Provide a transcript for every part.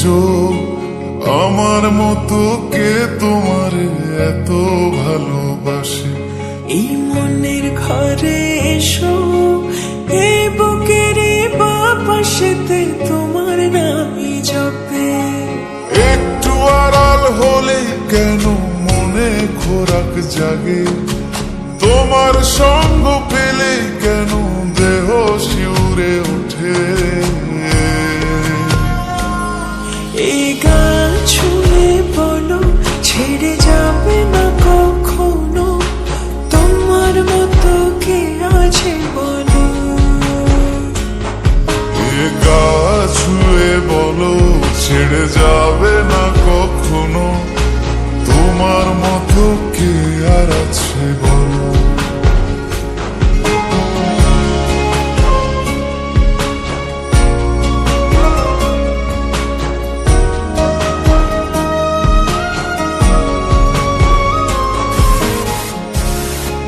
বুঝো আমার মতো কে তোমার এত ভালোবাসে। এই মনের ঘরে এসো, এই বুকের বাপাশেতে তোমার নামই জপে। একটু আড়াল হলে কেন মনে খোরাক জাগে, তোমার সঙ্গ পেলে কেন দেহ শিউরে ওঠে। এই গা ছুঁয়ে বলো ছেড়ে যাবে না কখনো, তোমার মতো কে আছে বলো। এ গা ছুঁয়ে বলো ছেড়ে যাবে না কখনো, তোমার মতো কে আর আছে বলো।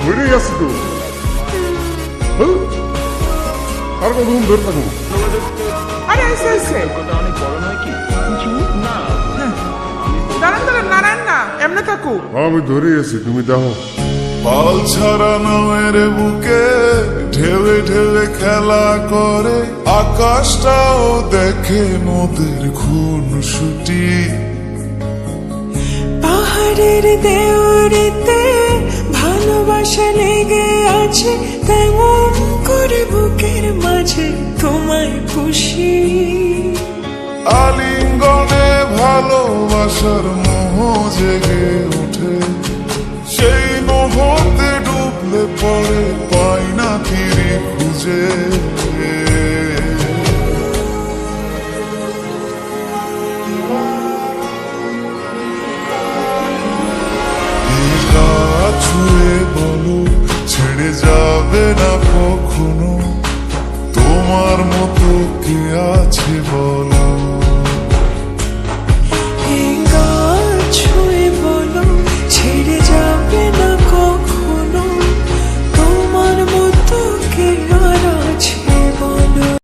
বেরিয়ে গেছে তো আর কতক্ষণ ধরে থাকবো? আরে এসে এসে দাঁড়ান দাঁড়ান নারায়ণ না এমনি থাকু। আমি ধরে আছি, তুমি দেখো। পাল ছাড়া নামের বুকে ঢেউে ঢেউে খেলা করে, আকাশটাও দেখে নদীর খুনসুটি। পাহাড়ের দেউরিতে ভালোবাসা লেগে আছে, তেমন করে বুকের মাঝে তোমায় খুশি। আলিঙ্গনে ভালোবাসার মোহ জেগে ওঠে, সেই মোহতে ডুবলে পরে পাই না ফিরে খুঁজে। ছুঁয়ে বলো ছেড়ে যাবে না কখনো, তোমার মতো কে আছে বলো।